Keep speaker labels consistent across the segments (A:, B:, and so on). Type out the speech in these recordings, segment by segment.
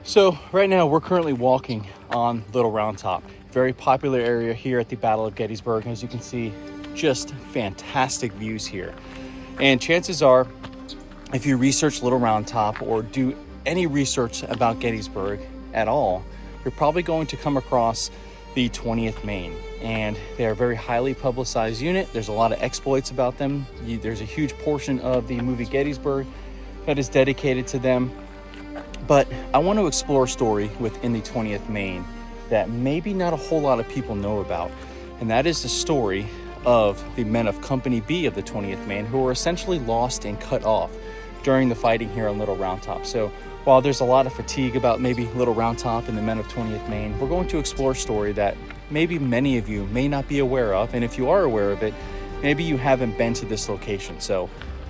A: So right now we're currently walking on Little Round Top, very popular area here at the Battle of Gettysburg. As you can see, just fantastic views here. And chances are, if you research Little Round Top or do any research about Gettysburg at all, you're probably going to come across the 20th Maine. And they are a very highly publicized unit. There's a lot of exploits about them. There's a huge portion of the movie Gettysburg that is dedicated to them. But I want to explore a story within the 20th Maine that maybe not a whole lot of people know about. And that is the story of the men of Company B of the 20th Maine, who were essentially lost and cut off during the fighting here on Little Round Top. So while there's a lot of fatigue about maybe Little Round Top and the men of 20th Maine, we're going to explore a story that maybe many of you may not be aware of. And if you are aware of it, maybe you haven't been to this location. So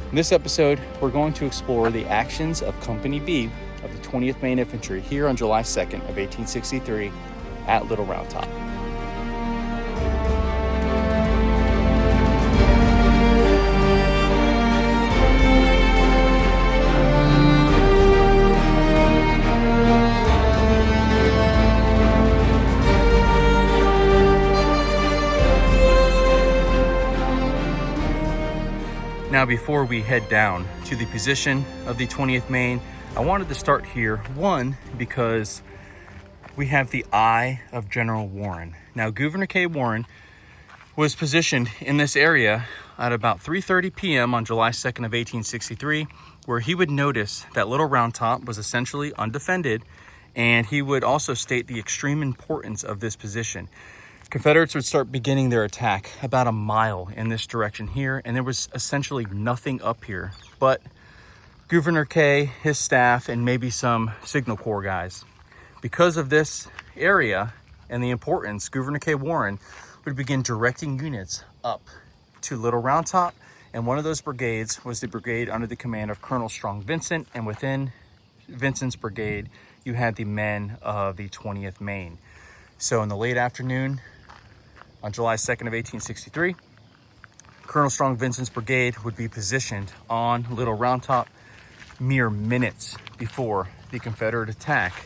A: in this episode, we're going to explore the actions of Company B of the 20th Maine Infantry here on July 2nd of 1863 at Little Round Top. Now, before we head down to the position of the 20th Maine, I wanted to start here, one, because we have the eye of General Warren. Now, Gouverneur K. Warren was positioned in this area at about 3:30 p.m. on July 2nd of 1863, where he would notice that Little Round Top was essentially undefended, and he would also state the extreme importance of this position. Confederates would start beginning their attack about a mile in this direction here, and there was essentially nothing up here but Gouverneur K, his staff, and maybe some Signal Corps guys. Because of this area and the importance, Gouverneur K. Warren would begin directing units up to Little Round Top, and one of those brigades was the brigade under the command of Colonel Strong Vincent, and within Vincent's brigade, you had the men of the 20th Maine. So in the late afternoon, on July 2nd of 1863, Colonel Strong Vincent's brigade would be positioned on Little Round Top mere minutes before the Confederate attack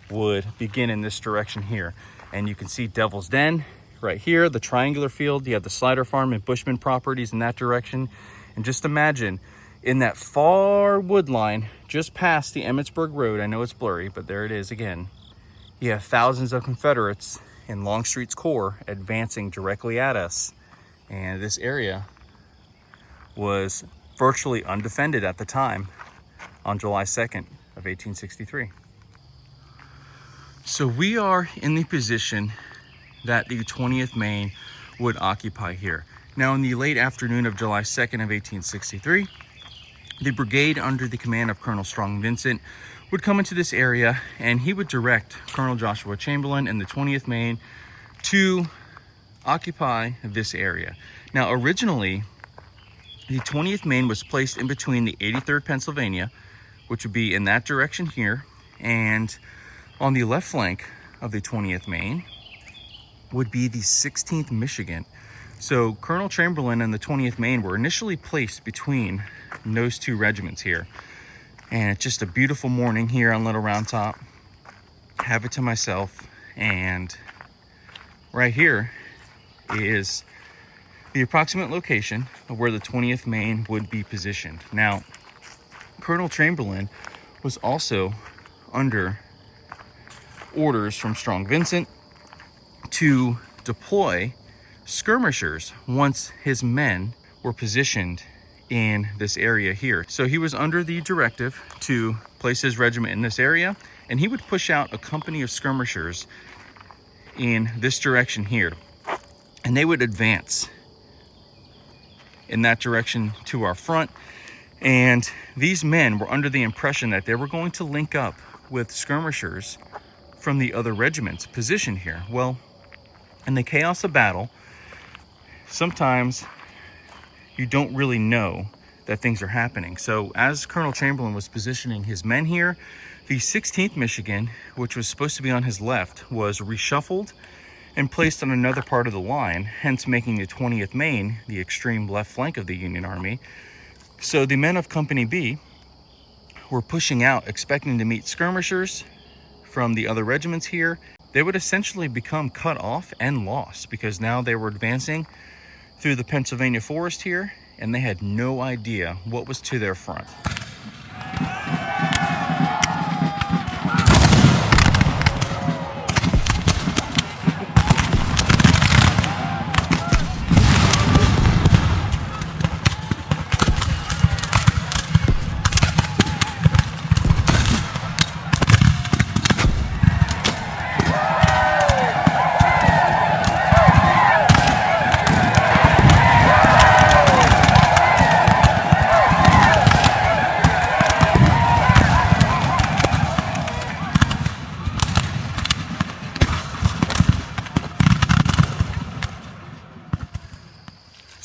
A: would begin in this direction here. And you can see Devil's Den right here, the triangular field. You have the Slider Farm and Bushman properties in that direction. And just imagine in that far wood line, just past the Emmitsburg Road, I know it's blurry, but there it is again, you have thousands of Confederates in Longstreet's Corps advancing directly at us. And this area was virtually undefended at the time on July 2nd of 1863. So we are in the position that the 20th Maine would occupy here. Now, in the late afternoon of July 2nd of 1863, the brigade under the command of Colonel Strong Vincent would come into this area, and he would direct Colonel Joshua Chamberlain and the 20th Maine to occupy this area. Now, originally, the 20th Maine was placed in between the 83rd Pennsylvania, which would be in that direction here, and on the left flank of the 20th Maine would be the 16th Michigan. So Colonel Chamberlain and the 20th Maine were initially placed between those two regiments here. And it's just a beautiful morning here on Little Round Top. Have it to myself, and right here is the approximate location of where the 20th Maine would be positioned. Now, Colonel Chamberlain was also under orders from Strong Vincent to deploy skirmishers once his men were positioned in this area here. So he was under the directive to place his regiment in this area, and he would push out a company of skirmishers in this direction here, and they would advance in that direction to our front. And these men were under the impression that they were going to link up with skirmishers from the other regiments positioned here. Well, in the chaos of battle, sometimes you don't really know that things are happening. So as Colonel Chamberlain was positioning his men here, the 16th Michigan, which was supposed to be on his left, was reshuffled and placed on another part of the line, hence making the 20th Maine the extreme left flank of the Union Army. So the men of Company B were pushing out, expecting to meet skirmishers from the other regiments here, they would essentially become cut off and lost, because now they were advancing through the Pennsylvania forest here, and they had no idea what was to their front.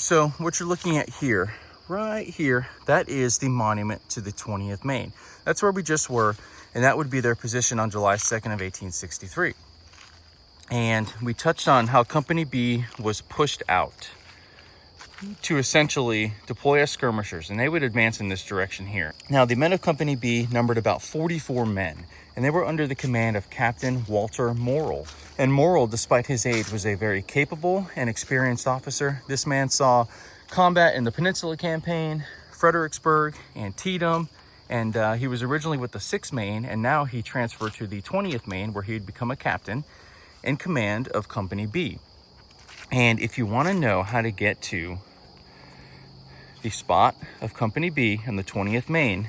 A: So what you're looking at here, right here, that is the monument to the 20th Maine. That's where we just were, and that would be their position on July 2nd of 1863. And we touched on how Company B was pushed out to essentially deploy as skirmishers, and they would advance in this direction here. Now, the men of Company B numbered about 44 men, and they were under the command of Captain Walter Morrill. And Morrill, despite his age, was a very capable and experienced officer. This man saw combat in the Peninsula Campaign, Fredericksburg, and Antietam, and he was originally with the 6th Maine, and now he transferred to the 20th Maine, where he'd become a captain in command of Company B. And if you want to know how to get to the spot of Company B in the 20th Maine,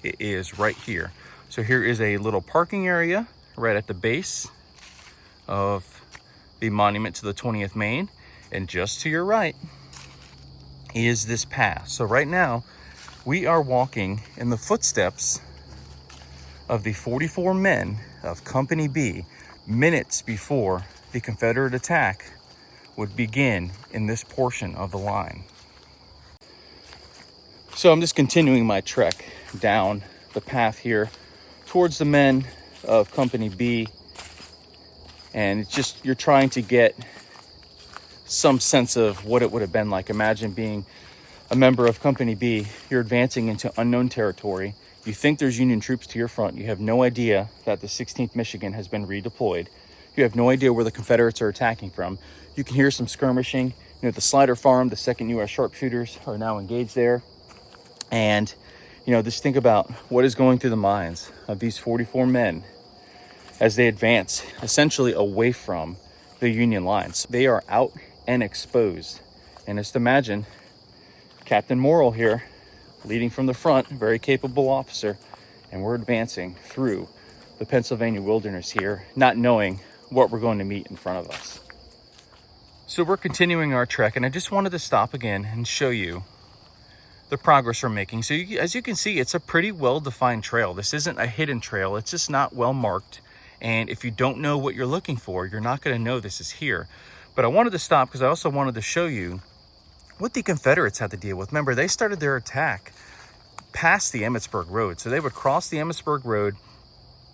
A: it is right here. So here is a little parking area right at the base of the monument to the 20th Maine, and just to your right is this path. So right now we are walking in the footsteps of the 44 men of Company B minutes before the Confederate attack would begin in this portion of the line. So I'm just continuing my trek down the path here towards the men of Company B, and it's just, you're trying to get some sense of what it would have been like. Imagine being a member of Company B. You're advancing into unknown territory. You think there's Union troops to your front. You have no idea that the 16th Michigan has been redeployed. You have no idea where the Confederates are attacking from. You can hear some skirmishing. You know, at the Slider Farm, the 2nd U.S. sharpshooters are now engaged there. And, you know, just think about what is going through the minds of these 44 men as they advance essentially away from the Union lines. They are out and exposed. And just imagine Captain Morrill here leading from the front, very capable officer, and we're advancing through the Pennsylvania wilderness here, not knowing what we're going to meet in front of us. So we're continuing our trek, and I just wanted to stop again and show you the progress we're making. So as you can see, it's a pretty well-defined trail. This isn't a hidden trail. It's just not well marked. And if you don't know what you're looking for, you're not going to know this is here. But I wanted to stop because I also wanted to show you what the Confederates had to deal with. Remember, they started their attack past the Emmitsburg Road. So they would cross the Emmitsburg Road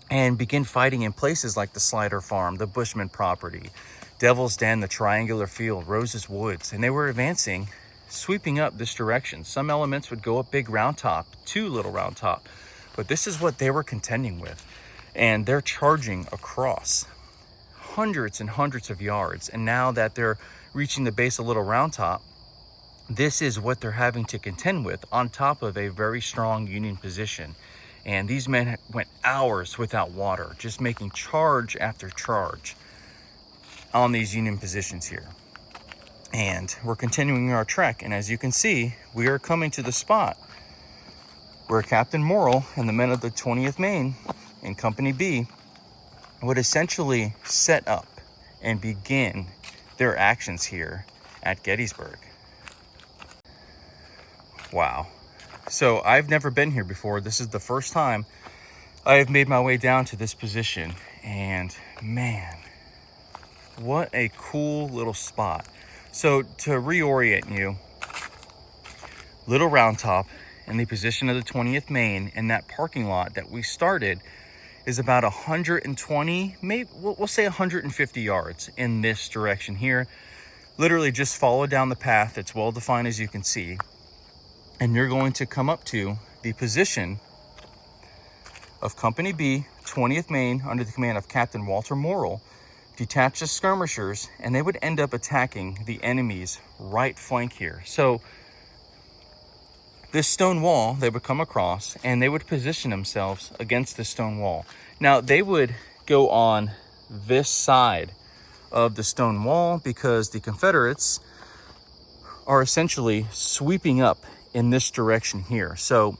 A: and begin fighting in places like the Slider Farm, the Bushman property, Devil's Den, the Triangular Field, Rose's Woods. And they were advancing, sweeping up this direction. Some elements would go up Big Round Top to Little Round Top. But this is what they were contending with. And they're charging across hundreds and hundreds of yards. And now that they're reaching the base of Little Round Top, this is what they're having to contend with on top of a very strong Union position. And these men went hours without water, just making charge after charge on these Union positions here. And we're continuing our trek. And as you can see, we are coming to the spot where Captain Morrill and the men of the 20th Maine in Company B would essentially set up and begin their actions here at Gettysburg. Wow. So I've never been here before. This is the first time I have made my way down to this position. And man, what a cool little spot. So to reorient you, Little Round Top in the position of the 20th Maine in that parking lot that we started is about 120, maybe we'll say 150 yards in this direction here. Literally just follow down the path. It's well defined, as you can see. And you're going to come up to the position of Company B, 20th Maine, under the command of Captain Walter Morrill, detached as skirmishers, and they would end up attacking the enemy's right flank here. So this stone wall they would come across, and they would position themselves against the stone wall. Now they would go on this side of the stone wall because the Confederates are essentially sweeping up in this direction here. So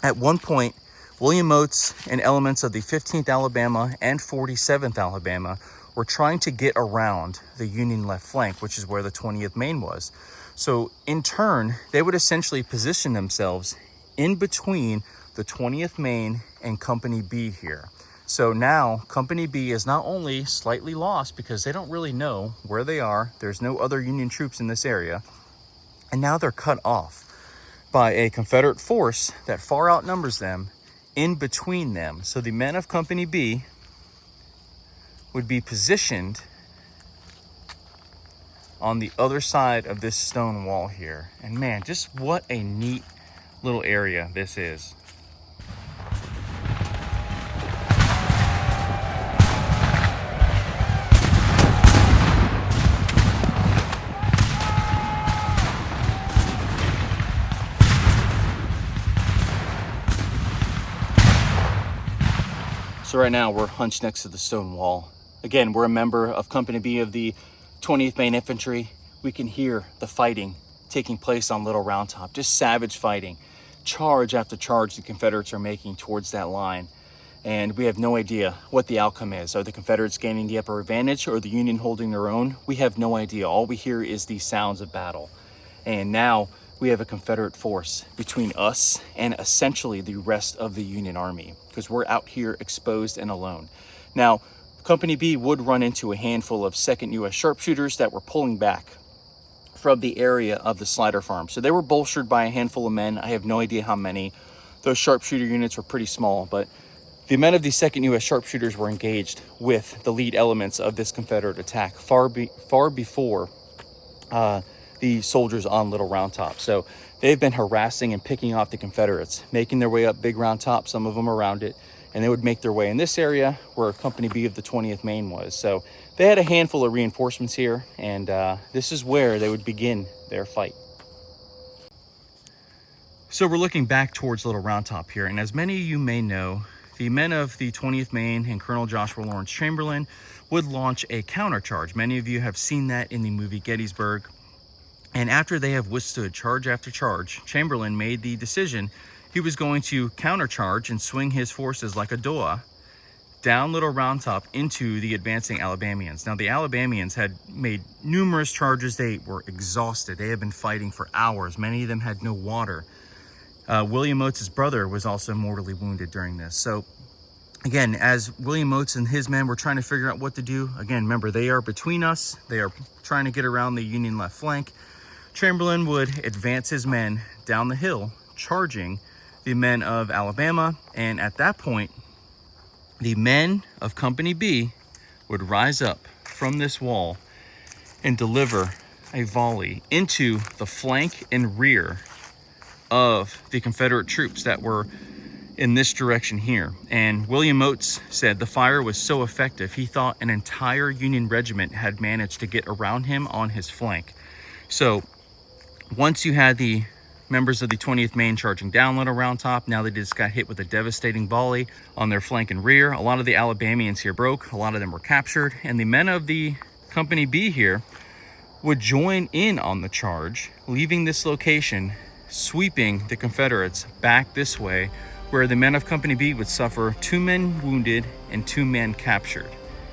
A: at one point, William Oates and elements of the 15th Alabama and 47th Alabama were trying to get around the Union left flank, which is where the 20th Maine was. So in turn, they would essentially position themselves in between the 20th Maine and Company B here. So now Company B is not only slightly lost because they don't really know where they are. There's no other Union troops in this area. And now they're cut off by a Confederate force that far outnumbers them in between them. So the men of Company B would be positioned on the other side of this stone wall here. And man, just what a neat little area this is. So right now we're hunched next to the stone wall. Again, we're a member of Company B of the 20th Maine Infantry. We can hear the fighting taking place on Little Round Top, just savage fighting. Charge after charge the Confederates are making towards that line. And we have no idea what the outcome is. Are the Confederates gaining the upper advantage or the Union holding their own? We have no idea. All we hear is the sounds of battle. And now we have a Confederate force between us and essentially the rest of the Union Army, because we're out here exposed and alone. Now, Company B would run into a handful of 2nd U.S. sharpshooters that were pulling back from the area of the Slider Farm. So they were bolstered by a handful of men. I have no idea how many. Those sharpshooter units were pretty small, but the men of the 2nd U.S. sharpshooters were engaged with the lead elements of this Confederate attack far before the soldiers on Little Round Top. So they've been harassing and picking off the Confederates, making their way up Big Round Top, some of them around it, and they would make their way in this area where Company B of the 20th Maine was. So they had a handful of reinforcements here, and this is where they would begin their fight. So we're looking back towards Little Round Top here, and as many of you may know, the men of the 20th Maine and Colonel Joshua Lawrence Chamberlain would launch a countercharge. Many of you have seen that in the movie Gettysburg. And after they have withstood charge after charge, Chamberlain made the decision he was going to countercharge and swing his forces like a doa down Little Round Top into the advancing Alabamians. Now, the Alabamians had made numerous charges. They were exhausted. They had been fighting for hours. Many of them had no water. William Oates' brother was also mortally wounded during this. So again, as William Oates and his men were trying to figure out what to do, again, remember, they are between us. They are trying to get around the Union left flank. Chamberlain would advance his men down the hill, charging the men of Alabama. And at that point, the men of Company B would rise up from this wall and deliver a volley into the flank and rear of the Confederate troops that were in this direction here. And William Oates said the fire was so effective, he thought an entire Union regiment had managed to get around him on his flank. So once you had the members of the 20th Maine charging down Little Round Top, now they just got hit with a devastating volley on their flank and rear. A lot of the Alabamians here broke. A lot of them were captured. And the men of the Company B here would join in on the charge, leaving this location, sweeping the Confederates back this way, where the men of Company B would suffer 2 men wounded and 2 men captured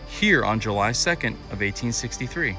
A: here on July 2nd of 1863.